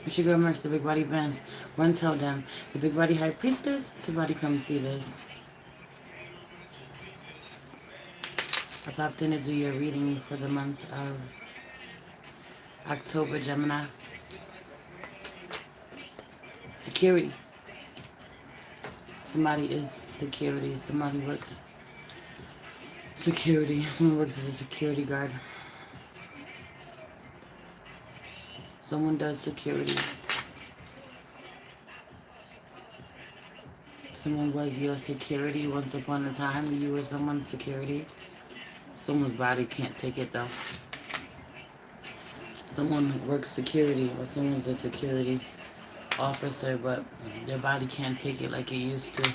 It's your girl Merch, the Big Body Bands. Run tell them, the Big Body High Priestess, somebody come see this. I popped in to do your reading for the month of October, Gemini. Security. Somebody is security. Somebody works security. Someone works as a security guard. Someone does security. Someone was your security once upon a time. You were someone's security. Someone's body can't take it though. Someone works security or someone's a security officer, but their body can't take it like it used to.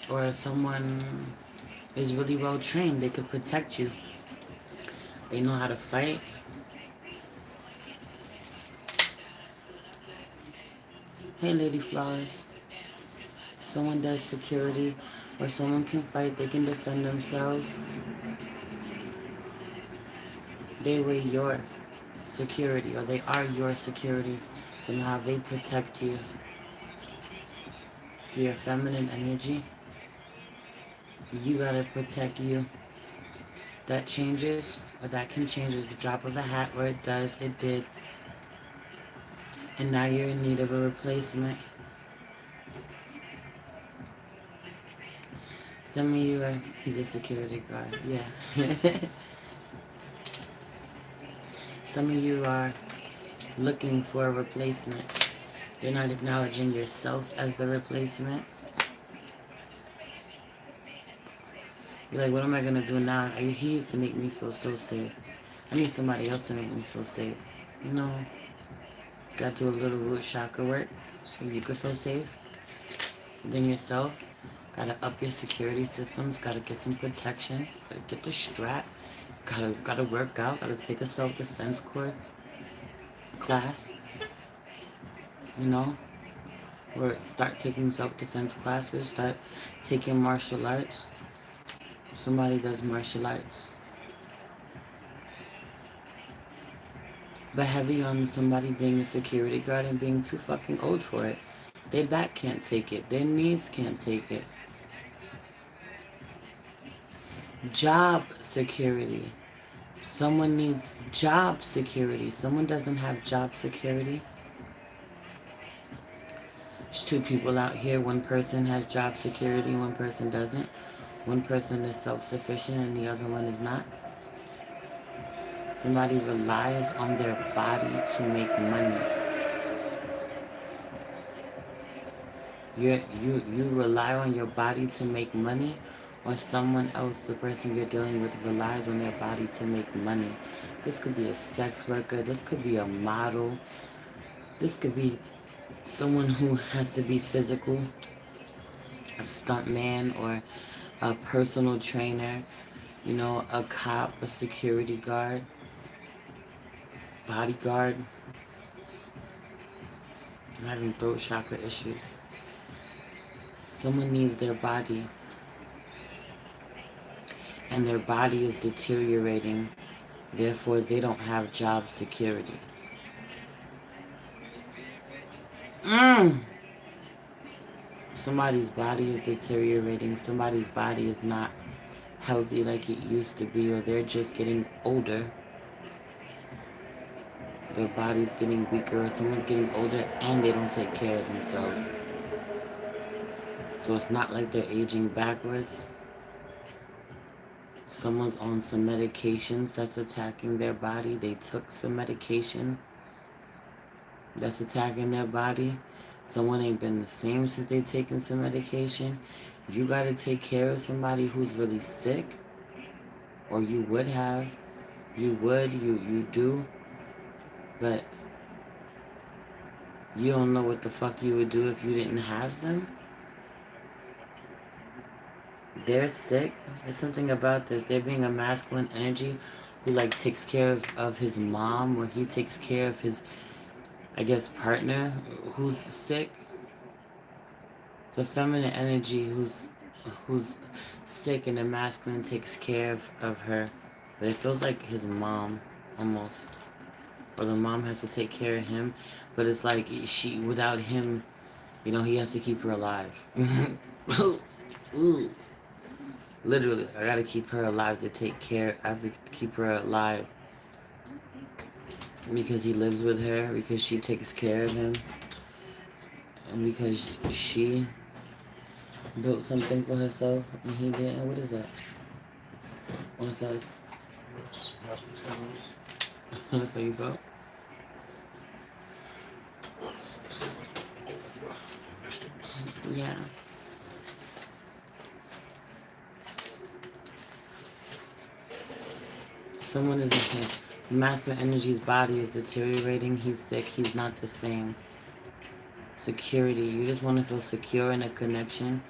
Or someone is really well trained. They could protect you. They know how to fight. Hey, Lady Flawless. Someone does security or someone can fight. They can defend themselves. They were your security or they are your security. Somehow they protect you. For your feminine energy, you gotta protect you. That changes, or that can change at the drop of a hat, or it does, it did. And now you're in need of a replacement. Some of you are, he's a security guard, yeah. Some of you are looking for a replacement. You're not acknowledging yourself as the replacement. You're like, what am I gonna do now? He used to make me feel so safe. I need somebody else to make me feel safe. No. Gotta do a little root chakra work so you can feel safe. Then yourself. Gotta up your security systems. Gotta get some protection. Gotta get the strap. Gotta work out. Gotta take a self-defense course. Class. You know? Or start taking self-defense classes. Start taking martial arts. Somebody does martial arts. But heavy on somebody being a security guard and being too fucking old for it. Their back can't take it. Their knees can't take it. Job security. Someone needs job security. Someone doesn't have job security. There's two people out here. One person has job security, one person doesn't. One person is self-sufficient and the other one is not. Somebody relies on their body to make money. You rely on your body to make money, or someone else, the person you're dealing with, relies on their body to make money. This could be a sex worker. This could be a model. This could be someone who has to be physical, a stuntman or a personal trainer, you know, a cop, a security guard, bodyguard. I'm having throat chakra issues. Someone needs their body, and their body is deteriorating. Therefore, they don't have job security. Somebody's body is deteriorating. Somebody's body is not healthy like it used to be, or they're just getting older. Their body's getting weaker, or someone's getting older and they don't take care of themselves. So it's not like they're aging backwards. Someone's on some medications that's attacking their body. They took some medication that's attacking their body. Someone ain't been the same since they taken some medication. You gotta take care of somebody who's really sick. Or you would have. You do. But you don't know what the fuck you would do if you didn't have them. They're sick. There's something about this. They're being a masculine energy who like takes care of his mom, or he takes care of his, I guess, partner who's sick. It's a feminine energy who's sick, and the masculine takes care of her. But it feels like his mom, almost. or the mom has to take care of him. But it's like without him, he has to keep her alive. Ooh. Literally, I gotta keep her alive to take care. I have to keep her alive because he lives with her, because she takes care of him, and because she built something for herself and he didn't. What is that? On the side. That's how you felt? Yeah. Someone is masculine energy's body is deteriorating. He's sick. He's not the same. Security. You just want to feel secure in a connection.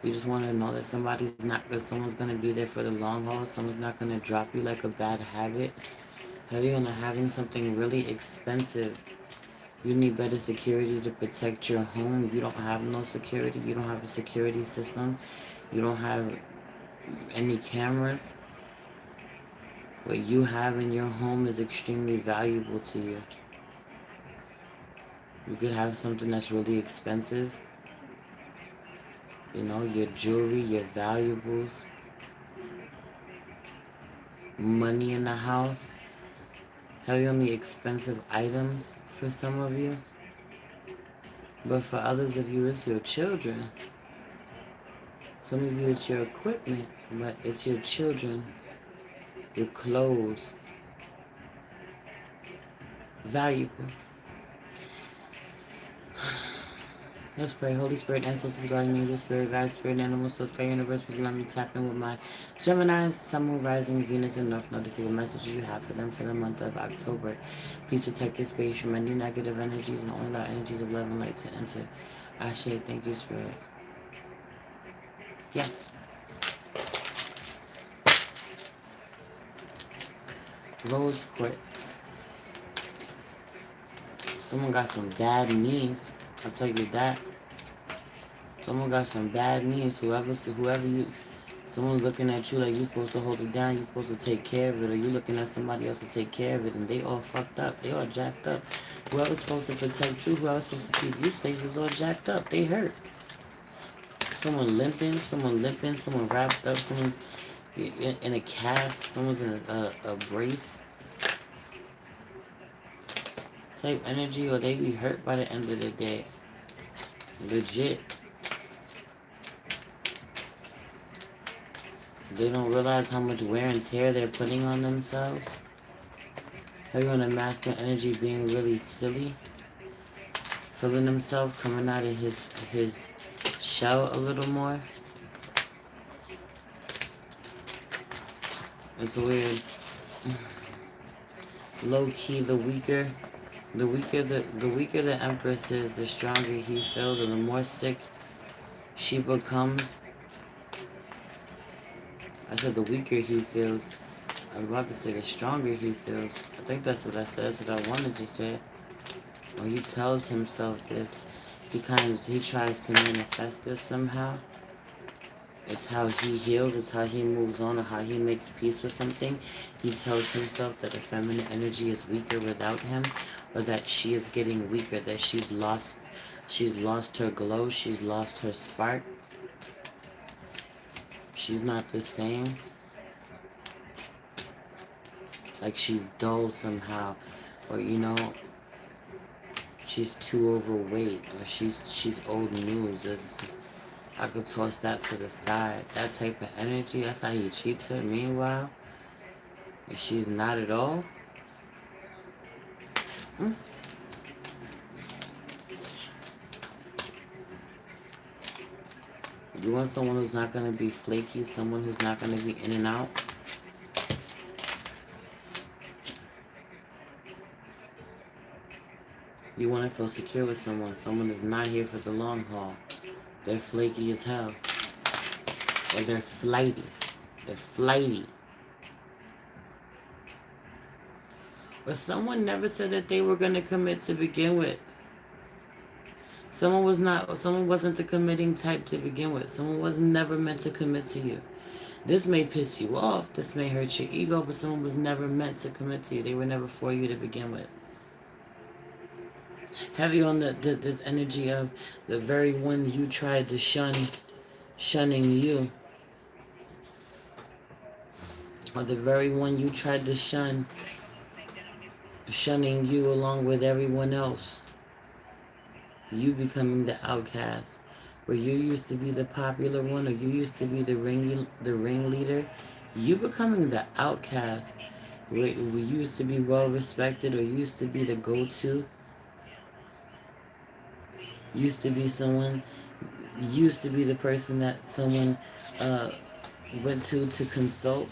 You just want to know that someone's gonna be there for the long haul. Someone's not gonna drop you like a bad habit. Heavy on having something really expensive. You need better security to protect your home. You don't have no security. You don't have a security system. You don't have any cameras. What you have in your home is extremely valuable to you. You could have something that's really expensive. Your jewelry, your valuables, money in the house. Heavy on the expensive items for some of you. But for others of you, it's your children. Some of you, it's your equipment, but it's your children, your clothes. Valuable. Let's pray. Holy Spirit, ancestors, guardian angel, spirit, guide, spirit, animal, soul, sky, universe, please let me tap in with my Gemini, Sun, Moon, Rising, Venus, and North Node to see what messages you have for them for the month of October. Please protect this space from any negative energies and only allow energies of love and light to enter. Ashe, thank you, Spirit. Yeah. Rose quartz. Someone got some bad knees. I'll tell you that. Someone got some bad knees. Someone's looking at you like you're supposed to hold it down. You're supposed to take care of it. Or you looking at somebody else to take care of it. And they all fucked up. They all jacked up. Whoever's supposed to protect you, whoever's supposed to keep you safe is all jacked up. They hurt. Someone limping, someone wrapped up, someone's in a cast, someone's in a brace type energy, or they be hurt by the end of the day. Legit. They don't realize how much wear and tear they're putting on themselves. Heavy on the masculine energy being really silly. Feeling himself, coming out of his shell a little more. It's weird. Low key, the weaker the Empress is, the stronger he feels, or the more sick she becomes. I said the weaker he feels. I was about to say the stronger he feels. I think that's what I said. That's what I wanted to say. Well, he tells himself this. He tries to manifest this somehow. It's how he heals. It's how he moves on, or how he makes peace with something. He tells himself that the feminine energy is weaker without him, or that she is getting weaker, that she's lost her glow, she's lost her spark. She's not the same. Like she's dull somehow, or she's too overweight, or she's old news. I could toss that to the side. That type of energy, that's how he treats her. Meanwhile, if she's not at all. You want someone who's not going to be flaky, someone who's not going to be in and out. You want to feel secure with someone who's not here for the long haul. They're flaky as hell. Or they're flighty. They're flighty. Or someone never said that they were going to commit to begin with. Someone wasn't the committing type to begin with. Someone was never meant to commit to you. This may piss you off. This may hurt your ego, but someone was never meant to commit to you. They were never for you to begin with. Heavy on this energy of the very one you tried to shunning you. Or the very one you tried to shunning you along with everyone else. You becoming the outcast. Where you used to be the popular one, or you used to be the ringleader. You becoming the outcast. Where you used to be well respected, or used to be the go-to. Used to be someone, used to be the person that someone went to consult.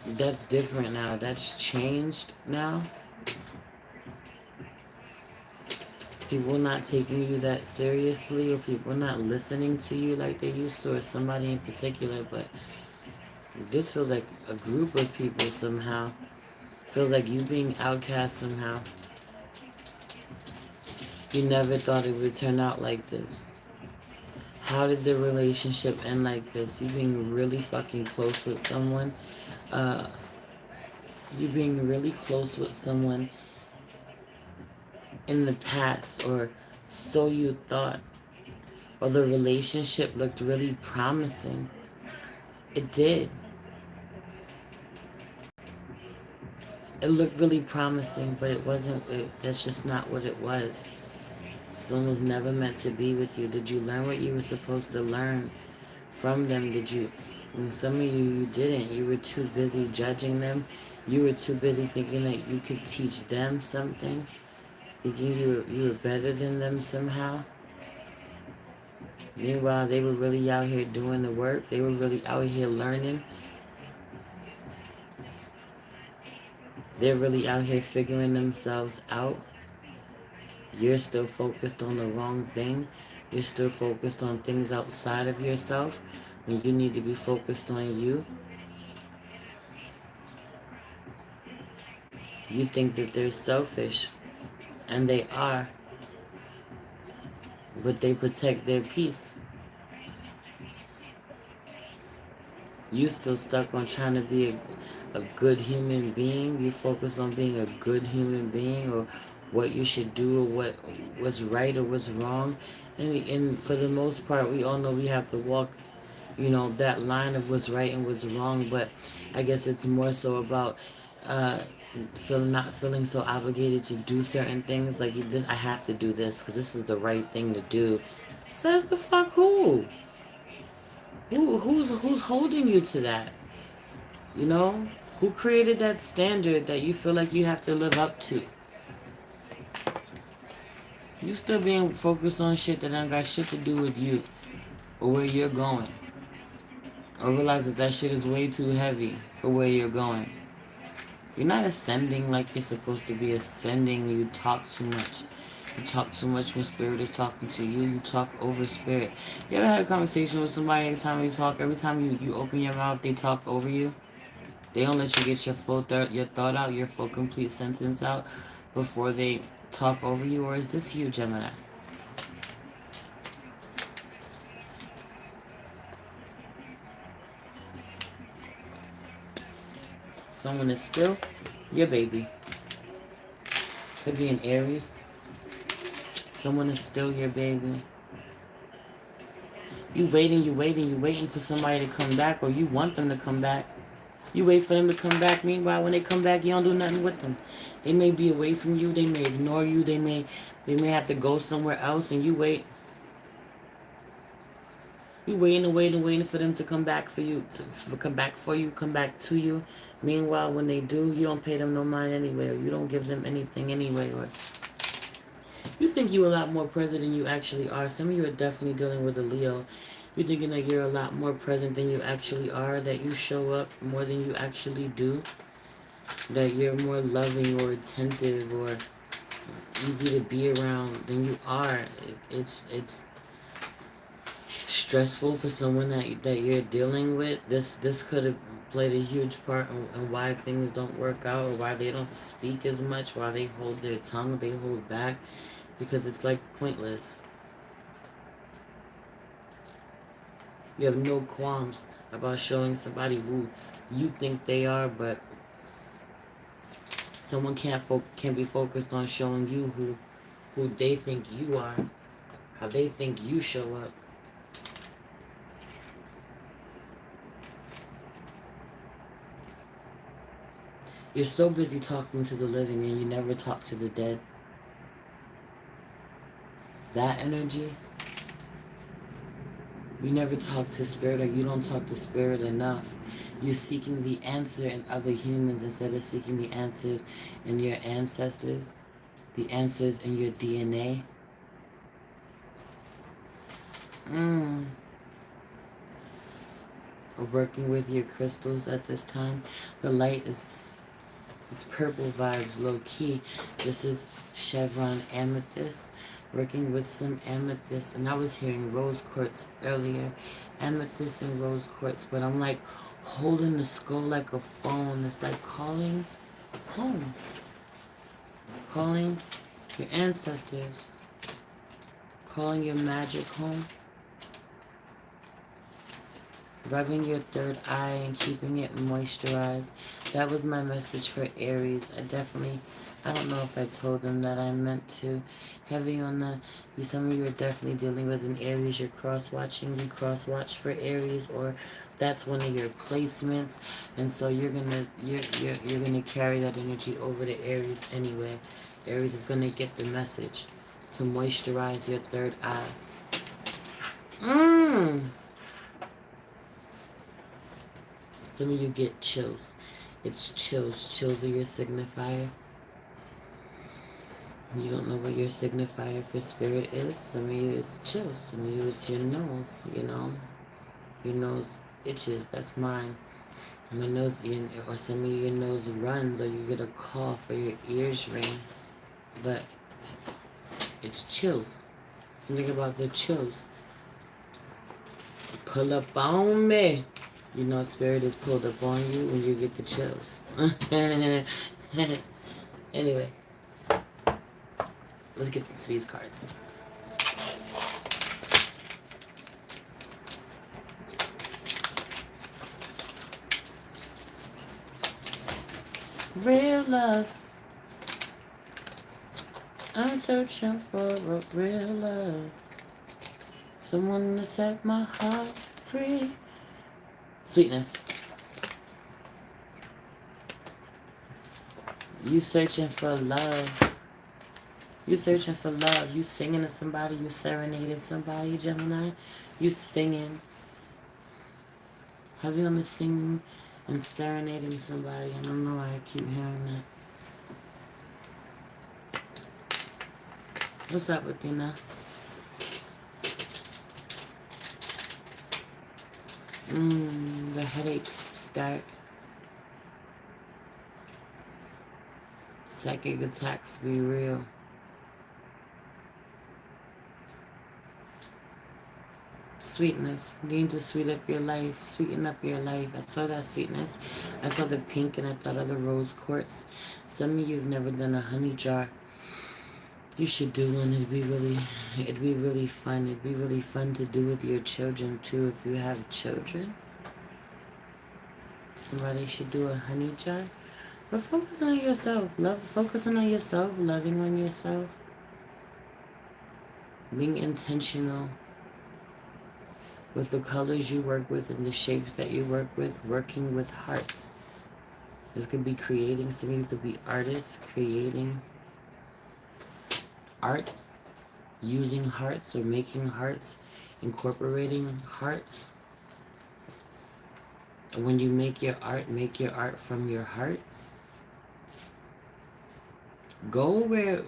That's different now. That's changed now. People not taking you that seriously, or people not listening to you like they used to, or somebody in particular. But this feels like a group of people somehow. Feels like you being outcast somehow. You never thought it would turn out like this. How did the relationship end like this? You being really fucking close with someone. Uh, you being really close with someone in the past, or so you thought. Or the relationship looked really promising. It did. It looked really promising, but it wasn't. That's just not what it was. Someone was never meant to be with you. Did you learn what you were supposed to learn from them? Did you? And some of you didn't. You were too busy judging them. You were too busy thinking that you could teach them something. Thinking you were better than them somehow. Meanwhile, they were really out here doing the work. They were really out here learning. They're really out here figuring themselves out. You're still focused on the wrong thing. You're still focused on things outside of yourself when you need to be focused on you. You think that they're selfish, and they are, but they protect their peace. You still stuck on trying to be a good human being. You focus on being a good human being, or what you should do, or what's right or what's wrong. And for the most part, we all know we have to walk, that line of what's right and what's wrong. But I guess it's more so about uh, not feeling so obligated to do certain things. Like, this, I have to do this because this is the right thing to do. Says the fuck who? Who's holding you to that? You know? Who created that standard that you feel like you have to live up to? You still being focused on shit that ain't got shit to do with you or where you're going. Or realize that that shit is way too heavy for where you're going. You're not ascending like you're supposed to be ascending. You talk too much. You talk too much when spirit is talking to you. You talk over spirit. You ever had a conversation with somebody every time you open your mouth, they talk over you? They don't let you get your your thought out, your full complete sentence out before they talk over you? Or is this you, Gemini? Someone is still your baby. Could be an Aries. Someone is still your baby. You waiting for somebody to come back, or you want them to come back. You wait for them to come back. Meanwhile, when they come back, you don't do nothing with them. They may be away from you. They may ignore you. They may have to go somewhere else, and you wait. You waiting for them to come back for you, come back for you, come back to you. Meanwhile, when they do, you don't pay them no mind anyway, or you don't give them anything anyway, or you think you're a lot more present than you actually are. Some of you are definitely dealing with a Leo. You're thinking that you're a lot more present than you actually are, that you show up more than you actually do, that you're more loving or attentive or easy to be around than you are. It's stressful for someone that you're dealing with. This could have played a huge part in why things don't work out, or why they don't speak as much, why they hold their tongue, they hold back, because it's like pointless. You have no qualms about showing somebody who you think they are, but Someone can be focused on showing you who they think you are, how they think you show up. You're so busy talking to the living and you never talk to the dead. That energy, you never talk to spirit, or you don't talk to spirit enough. You're seeking the answer in other humans instead of seeking the answers in your ancestors, the answers in your DNA. Or working with your crystals at this time. The light is, it's purple vibes, low key. This is chevron amethyst. Working with some amethyst, and I was hearing rose quartz earlier. Amethyst and rose quartz, but I'm like holding the skull like a phone. It's like calling home. Calling your ancestors. Calling your magic home. Rubbing your third eye and keeping it moisturized. That was my message for Aries. I don't know if I told them that I meant to. Heavy on some of you are definitely dealing with an Aries. You're cross-watching. You cross-watch for Aries, or that's one of your placements. And so you're gonna carry that energy over to Aries anyway. Aries is gonna get the message to moisturize your third eye. Some of you get chills. It's chills. Chills are your signifier. You don't know what your signifier for spirit is. Some of you it's chills. Some of you it's your nose, Your nose itches. That's mine. My nose, or some of you, your nose runs, or you get a cough, or your ears ring. But it's chills. Think about the chills. Pull up on me. Spirit is pulled up on you when you get the chills. Anyway, let's get into these cards. Real love. I'm searching for a real love. Someone to set my heart free. Sweetness. You searching for love. You searching for love. You singing to somebody. You serenading somebody, Gemini. You singing. Have you on the singing and serenading somebody? I don't know why I keep hearing that. What's up with you now? The headaches start. Psychic attacks be real. Sweetness. You need to sweeten up your life. Sweeten up your life. I saw that sweetness. I saw the pink and I thought of the rose quartz. Some of you have never done a honey jar. You should do one. It'd be really fun. It'd be really fun to do with your children too if you have children. Somebody should do a honey jar. But focus on yourself. Focusing on yourself, loving on yourself. Being intentional with the colors you work with and the shapes that you work with. Working with hearts. This could be creating. Some of you could be artists creating art, using hearts or making hearts, incorporating hearts. And when you make your art from your heart. Go where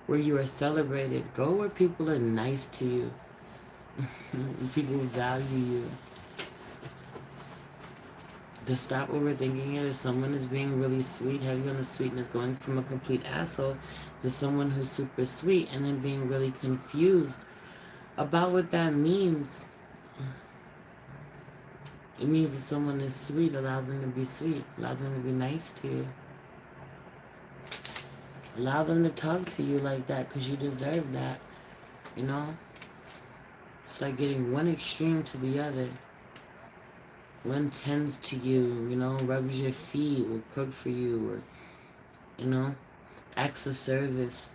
you are celebrated. Go where people are nice to you. People value you. To stop overthinking it. If someone is being really sweet, have you on the sweetness, going from a complete asshole to someone who's super sweet, and then being really confused about what that means. It means that someone is sweet. Allow them to be sweet. Allow them to be nice to you. Allow them to talk to you like that, because you deserve that. It's like getting one extreme to the other. One tends to you, rubs your feet, will cook for you, or you know, acts of service,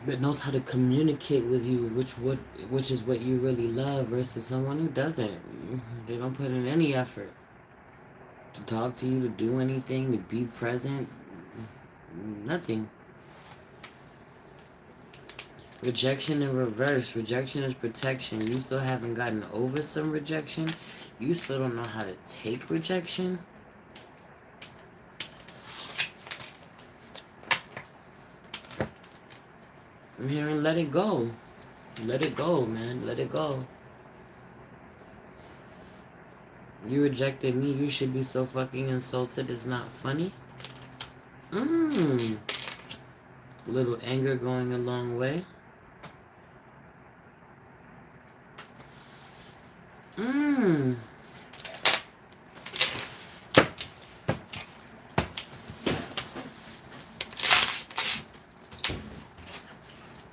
but knows how to communicate with you, which is what you really love, versus someone who doesn't. They don't put in any effort to talk to you, to do anything, to be present. Nothing. Rejection in reverse. Rejection is protection. You still haven't gotten over some rejection. You still don't know how to take rejection. I'm hearing let it go. Let it go, man. Let it go. You rejected me. You should be so fucking insulted. It's not funny. A little anger going a long way.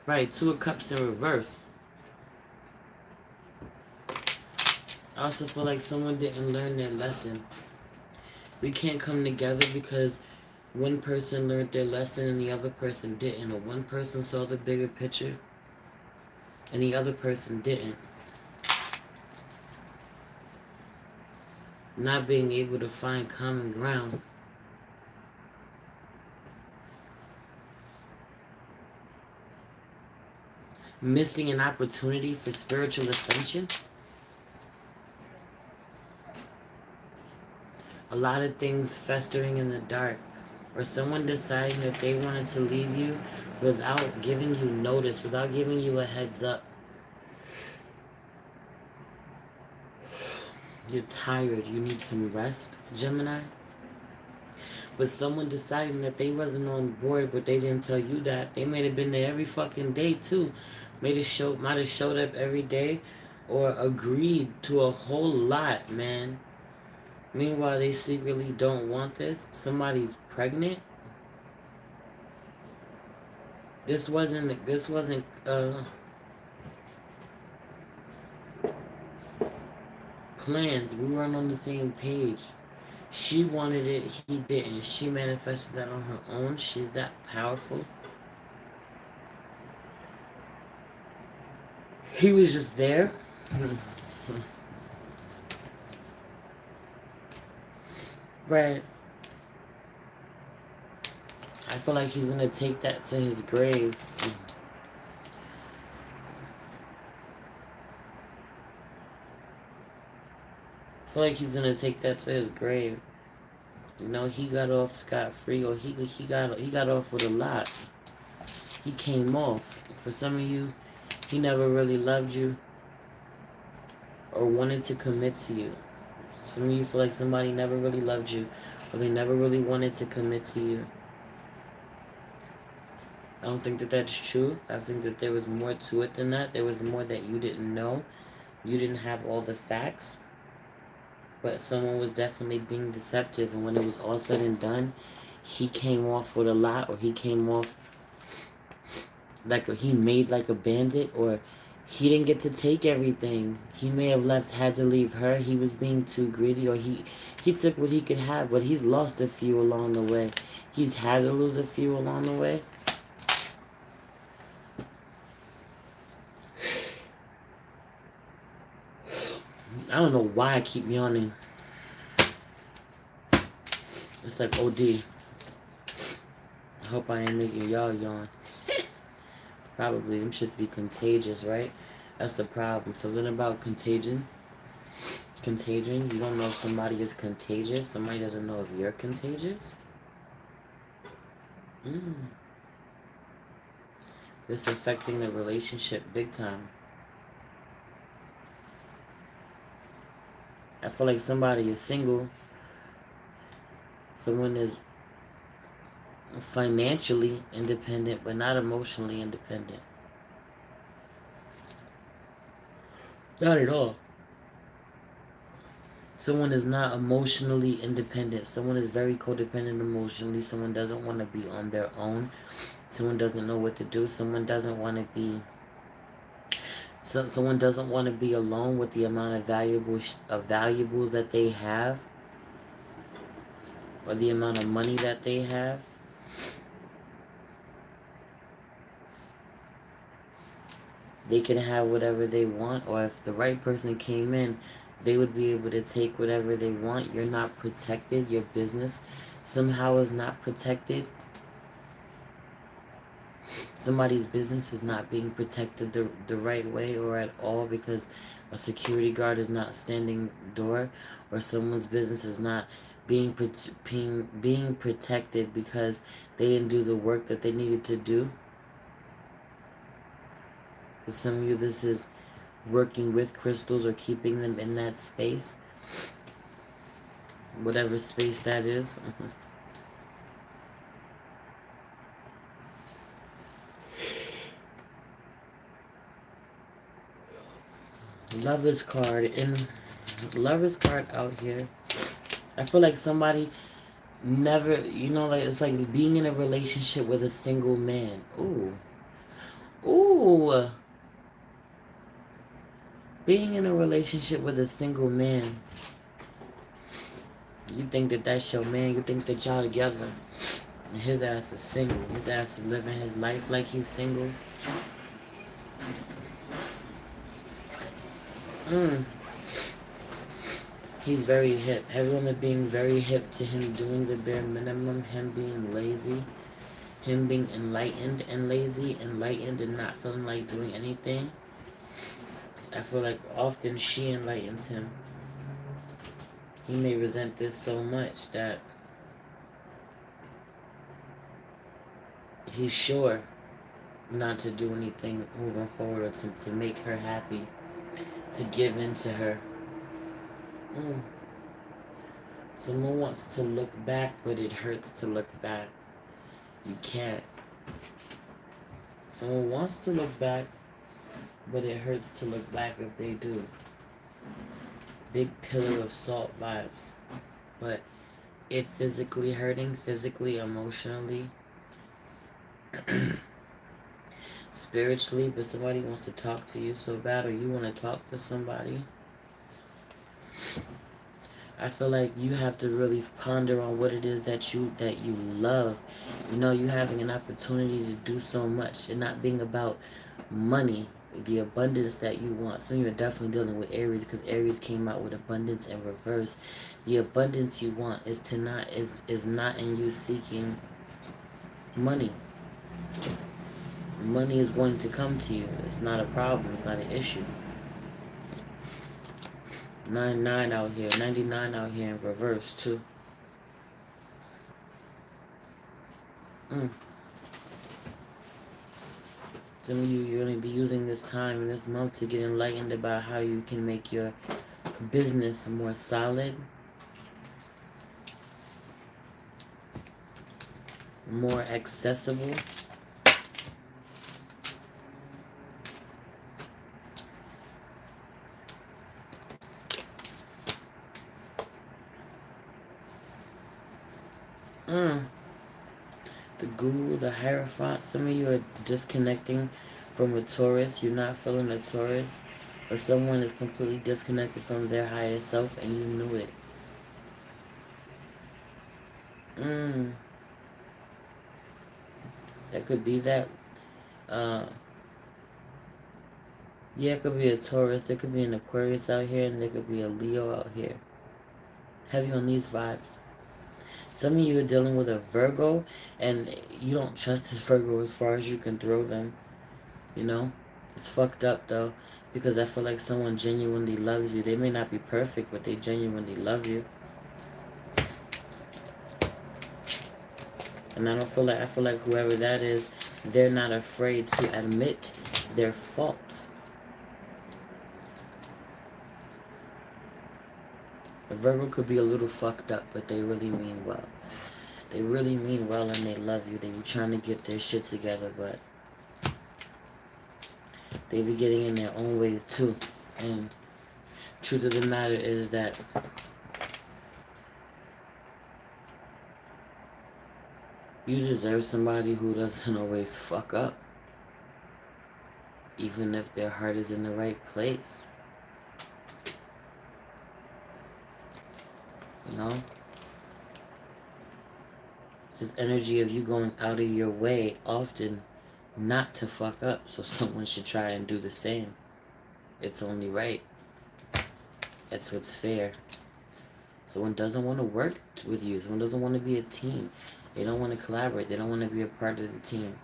Right, Two of Cups in reverse. I also feel like someone didn't learn their lesson. We can't come together because one person learned their lesson and the other person didn't. Or one person saw the bigger picture and the other person didn't. Not being able to find common ground. Missing an opportunity for spiritual ascension. A lot of things festering in the dark. Or someone deciding that they wanted to leave you without giving you notice, without giving you a heads up. You're tired. You need some rest, Gemini. But someone deciding that they wasn't on board, but they didn't tell you that. They may have been there every fucking day too. Might have showed up every day, or agreed to a whole lot, man. Meanwhile, they secretly don't want this. Somebody's pregnant. This wasn't plans. We weren't on the same page. She wanted it, he didn't. She manifested that on her own. She's that powerful. He was just there. Right. I feel like he's gonna take that to his grave. I feel like he's gonna take that to his grave. You know, he got off scot-free, or he got off with a lot. He came off. For some of you, he never really loved you or wanted to commit to you. Some of you feel like somebody never really loved you, or they never really wanted to commit to you. I don't think that that's true. I think that there was more to it than that. There was more that you didn't know. You didn't have all the facts. But someone was definitely being deceptive. And when it was all said and done, he came off with a lot, or he came off like he made like a bandit, or he didn't get to take everything. He may have had to leave her. He was being too greedy, or he took what he could have, but he's lost a few along the way. He's had to lose a few along the way. I don't know why I keep yawning. It's like OD. I hope I ain't making y'all yawn. Probably. Them shits be contagious, right? That's the problem. Something about contagion. Contagion. You don't know if somebody is contagious. Somebody doesn't know if you're contagious. This affecting the relationship big time. I feel like somebody is single. Someone is financially independent, but not emotionally independent. Not at all. Someone is not emotionally independent. Someone is very codependent emotionally. Someone doesn't want to be on their own. Someone doesn't know what to do. Someone doesn't want to be... someone doesn't want to be alone with the amount of valuables that they have. or the amount of money that they have. They can have whatever they want, or if the right person came in, they would be able to take whatever they want. You're not protected. Your business somehow is not protected. Somebody's business is not being protected the right way or at all because a security guard is not standing door, or someone's business is not being protected because they didn't do the work that they needed to do. For some of you, this is working with crystals or keeping them in that space, whatever space that is. Lover's card. And Lover's card out here, I feel like somebody never, like it's like being in a relationship with a single man. Ooh, being in a relationship with a single man. You think that that's your man, you think that y'all together, and his ass is single. His ass is living his life like he's single. He's very hip. Everyone is being very hip to him doing the bare minimum, him being lazy, him being enlightened and lazy, enlightened and not feeling like doing anything. I feel like often she enlightens him. He may resent this so much that he's sure not to do anything moving forward, or to make her happy, to give in to her. Someone wants to look back, but it hurts to look back. You can't. Someone wants to look back, but it hurts to look back if they do. Big pillar of salt vibes. But it physically hurting, physically, emotionally, spiritually, but somebody wants to talk to you so bad, or you want to talk to somebody. I feel like you have to really ponder on what it is that you love. You having an opportunity to do so much, and not being about money, the abundance that you want. Some of you are definitely dealing with Aries, because Aries came out with abundance in reverse. The abundance you want is not in you seeking money. Money is going to come to you. It's not a problem. It's not an issue. 99 out here. 99 out here in reverse, too. Some of you're going to be using this time and this month to get enlightened about how you can make your business more solid, more accessible. The Guru, the Hierophant. Some of you are disconnecting from a Taurus. You're not feeling a Taurus. Or someone is completely disconnected from their higher self and you knew it. That could be that. Yeah, it could be a Taurus. There could be an Aquarius out here, and there could be a Leo out here. Heavy on these vibes. Some of you are dealing with a Virgo, and you don't trust this Virgo as far as you can throw them. It's fucked up, though, because I feel like someone genuinely loves you. They may not be perfect, but they genuinely love you. And I feel like whoever that is, they're not afraid to admit their faults. A Virgo could be a little fucked up, but they really mean well. They really mean well and they love you. They were trying to get their shit together, but they be getting in their own ways too. And truth of the matter is that you deserve somebody who doesn't always fuck up, even if their heart is in the right place. It's this energy of you going out of your way often not to fuck up, so someone should try and do the same. It's only right. That's what's fair. Someone doesn't want to work with you. Someone doesn't want to be a team. They don't want to collaborate. They don't want to be a part of the team.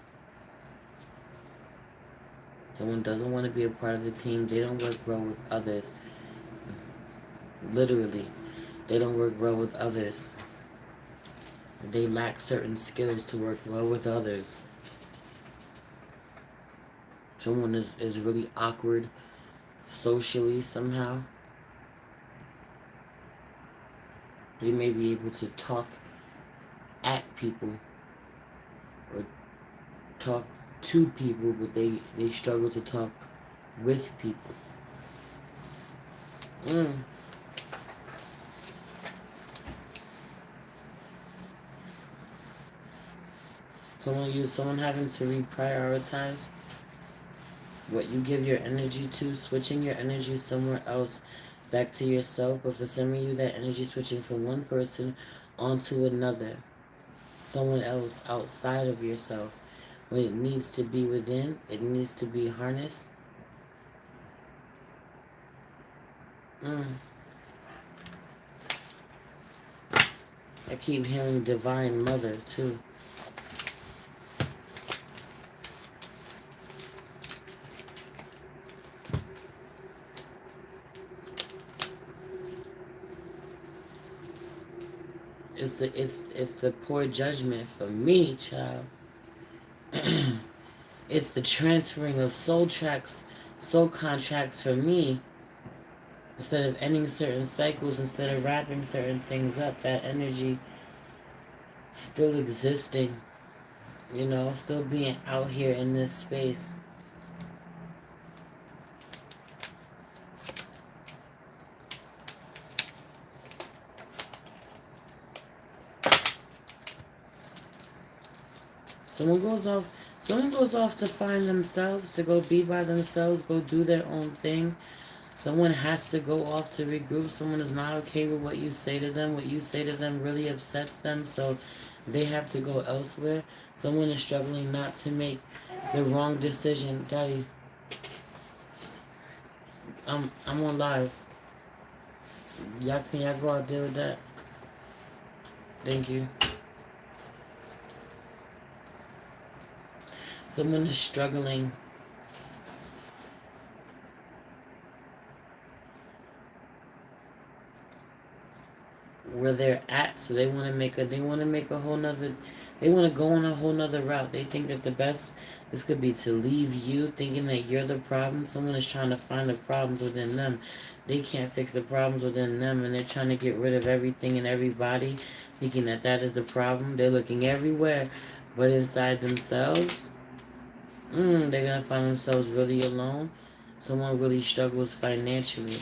Someone doesn't want to be a part of the team. They don't work well with others. Literally. They don't work well with others. They lack certain skills to work well with others. Someone is really awkward socially somehow. They may be able to talk at people or talk to people, but they struggle to talk with people. Someone having to reprioritize what you give your energy to, switching your energy somewhere else back to yourself, but for some of you that energy switching from one person onto another, someone else outside of yourself. When it needs to be within, it needs to be harnessed. I keep hearing Divine Mother too. It's the poor judgment for me, child. It's the transferring of soul contracts for me. Instead of ending certain cycles, instead of wrapping certain things up, that energy still existing, still being out here in this space. Someone goes off to find themselves, to go be by themselves, go do their own thing. Someone has to go off to regroup. Someone is not okay with what you say to them. What you say to them really upsets them, so they have to go elsewhere. Someone is struggling not to make the wrong decision. Daddy, I'm on live. Can y'all go out there with that? Thank you. Someone is struggling where they're at, so they want to make a whole nother, they want to go on a whole nother route. They think that this could be to leave you, thinking that you're the problem. Someone is trying to find the problems within them. They can't fix the problems within them, and they're trying to get rid of everything and everybody, thinking that is the problem. They're looking everywhere but inside themselves. They're gonna find themselves really alone. Someone really struggles financially.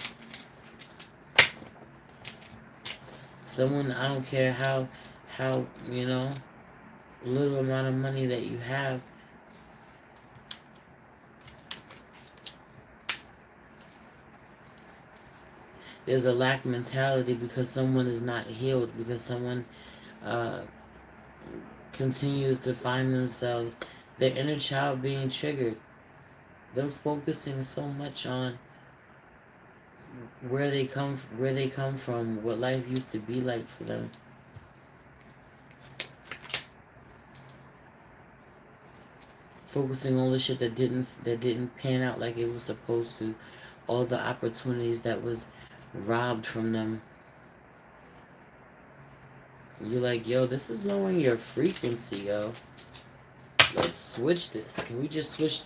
Someone, I don't care how little amount of money that you have. There's a lack mentality because someone is not healed, because someone continues to find themselves, their inner child being triggered. They're focusing so much on where they come from, what life used to be like for them. Focusing on the shit that didn't pan out like it was supposed to. All the opportunities that was robbed from them. You're like, yo, this is lowering your frequency, yo. Let's switch this. Can we just switch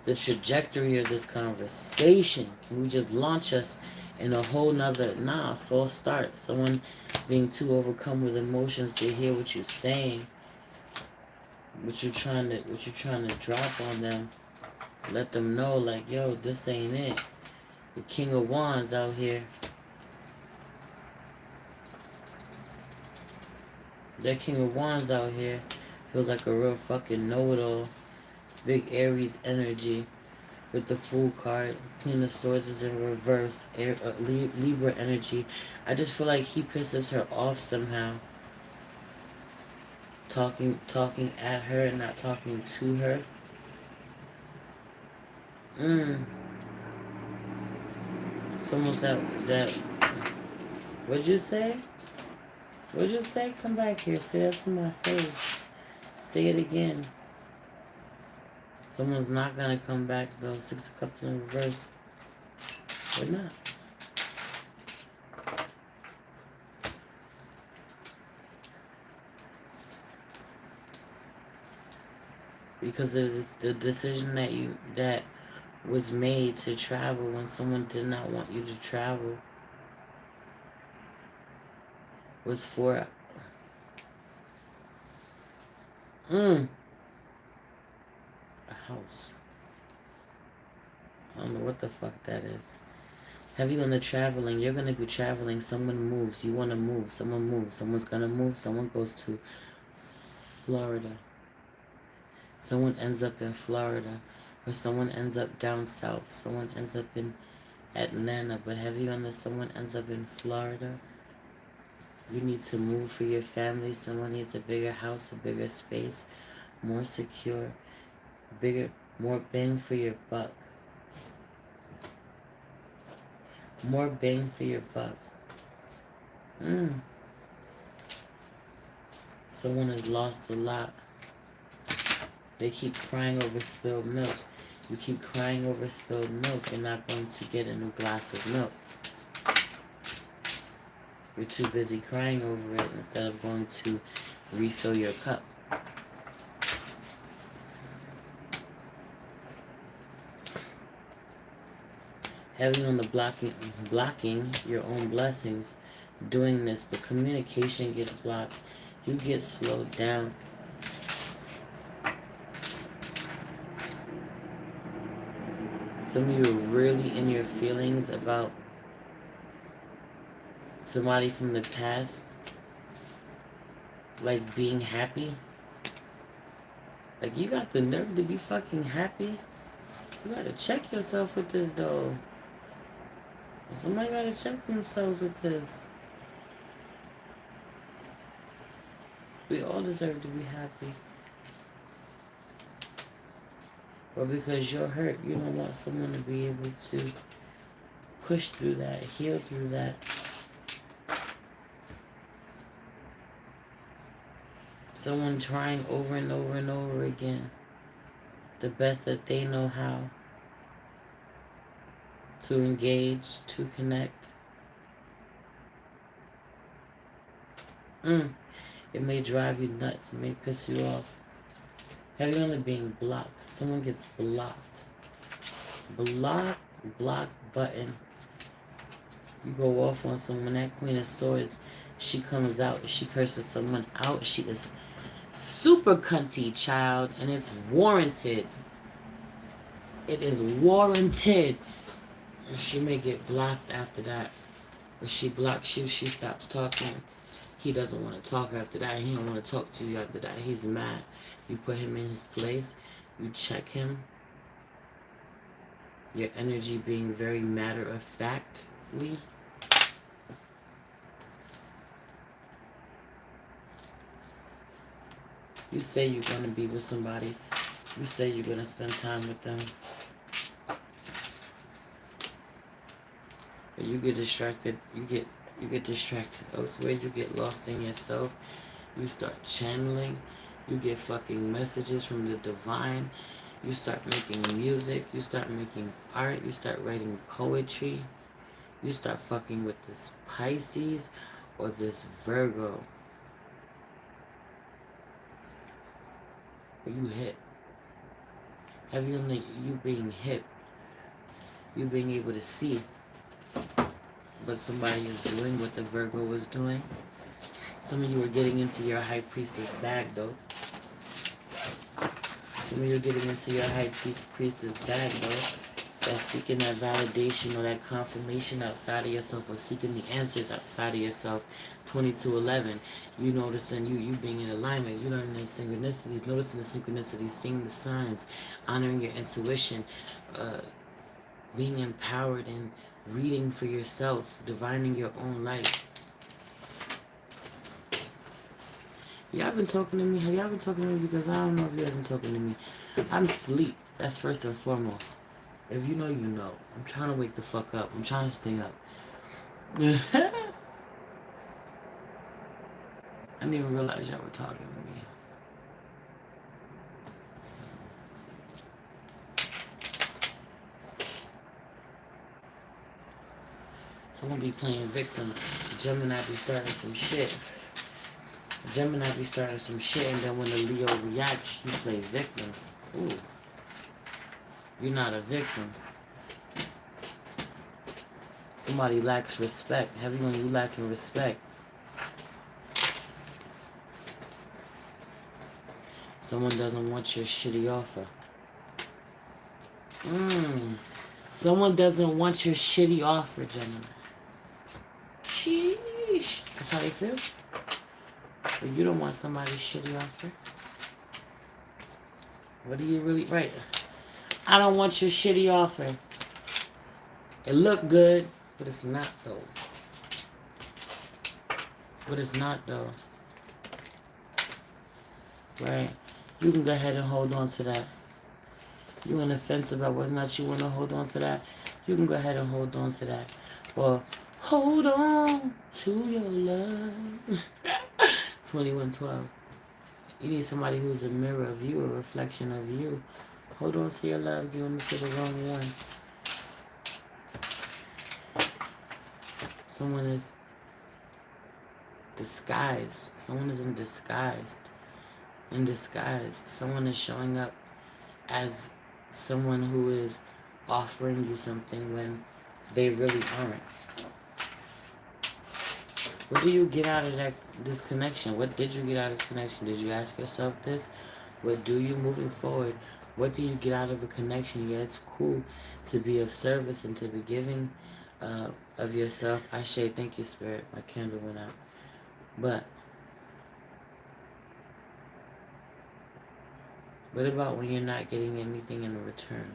the trajectory of this conversation? Can we just launch us in a whole nother, false start? Someone being too overcome with emotions to hear what you're saying. What you're trying to drop on them. Let them know, like, yo, this ain't it. The King of Wands out here. That King of Wands out here feels like a real fucking know-it-all. Big Aries energy with the Fool card. Queen of Swords is in reverse. Libra energy. I just feel like he pisses her off somehow. talking at her and not talking to her. Mm. It's almost that. What'd you say? What'd you say? Come back here. Say that to my face. Say it again. Someone's not gonna come back though. Six of Cups in reverse. They're not. Because of the decision that was made to travel when someone did not want you to travel was for a house. I don't know what the fuck that is. Heavy on the traveling. You're gonna be traveling. Someone moves. You wanna move. Someone moves. Someone's gonna move. Someone goes to Florida. Someone ends up in Florida. Or someone ends up down south. Someone ends up in Atlanta. But heavy on this, someone ends up in Florida. You need to move for your family. Someone needs a bigger house, a bigger space, more secure, bigger, more bang for your buck. More bang for your buck. Someone has lost a lot. They keep crying over spilled milk. You keep crying over spilled milk. You're not going to get a new glass of milk. You're too busy crying over it instead of going to refill your cup. Heavy on the blocking your own blessings doing this, but communication gets blocked. You get slowed down. Some of you are really in your feelings about somebody from the past, like being happy. Like, you got the nerve to be fucking happy? You gotta check yourself with this, though. Somebody gotta check themselves with this. We all deserve to be happy. But because you're hurt, you don't want someone to be able to push through that, heal through that. Someone trying over and over and over again, the best that they know how, to engage, to connect. It may drive you nuts. It may piss you off. Have you only being blocked? Someone gets blocked. Block button. You go off on someone. That Queen of Swords, she comes out. She curses someone out. She is super cunty, child. And it's warranted. It is warranted. She may get blocked after that. If she blocks you, she stops talking. He doesn't want to talk after that. He don't want to talk to you after that. He's mad. You put him in his place. You check him. Your energy being very matter-of-factly. You say you're going to be with somebody. You say you're going to spend time with them. But you get distracted. You get distracted elsewhere. You get lost in yourself. You start channeling. You get fucking messages from the divine. You start making music. You start making art. You start writing poetry. You start fucking with this Pisces or this Virgo. You hit. Have you only you being hit? You being able to see what somebody is doing, what the Virgo is doing. Some of you are getting into your High Priestess bag, though. Some of you are getting into your High Priestess bag, though. That's seeking that validation or that confirmation outside of yourself, or seeking the answers outside of yourself. 2211. You noticing you being in alignment. You learning the synchronicities, noticing the synchronicities, seeing the signs, honoring your intuition, being empowered and reading for yourself, divining your own life. Y'all been talking to me? Have y'all been talking to me? Because I don't know if y'all been talking to me. I'm asleep. That's first and foremost. If you know, you know. I'm trying to wake the fuck up. I'm trying to stay up. I didn't even realize y'all were talking to me. So I'm gonna be playing victim. Gemini be starting some shit. Gemini be starting some shit, and then when the Leo reacts, you play victim. Ooh, you're not a victim. Somebody lacks respect. Heavy on you lacking respect. Someone doesn't want your shitty offer. Someone doesn't want your shitty offer, Gemini. Sheesh. That's how they feel. But you don't want somebody's shitty offer. What do you really... Right. I don't want your shitty offer. It looked good, but it's not, though. But it's not, though. Right? You can go ahead and hold on to that. You on the fence about whether or not you want to hold on to that. You can go ahead and hold on to that. Or hold on to your love. 2112. You need somebody who's a mirror of you, a reflection of you. Hold on to your love. You want to the wrong one. Someone is disguised. Someone is in disguise. In disguise. Someone is showing up as someone who is offering you something when they really aren't. What do you get out of this connection? What did you get out of this connection? Did you ask yourself this? What do you moving forward? What do you get out of a connection? Yeah, it's cool to be of service and to be giving of yourself. I say thank you, Spirit. My candle went out. But what about when you're not getting anything in return?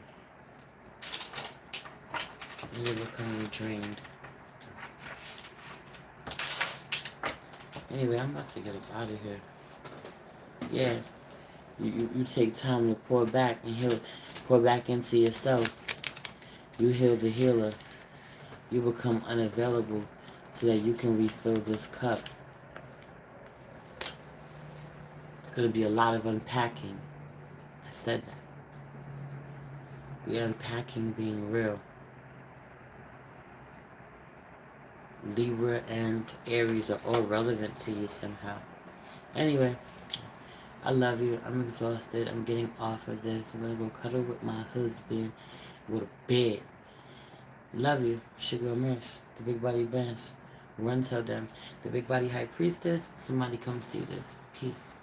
And you're becoming drained. Anyway, I'm about to get up out of here. Yeah. You take time to pour back and heal, pour back into yourself. You heal the healer. You become unavailable so that you can refill this cup. It's going to be a lot of unpacking. I said that. The unpacking being real. Libra and Aries are all relevant to you somehow. Anyway, I love you. I'm exhausted. I'm getting off of this. I'm going to go cuddle with my husband. Go to bed. Love you. Sugar Merce. The Big Body Bench. Run tell them. The Big Body High Priestess. Somebody come see this. Peace.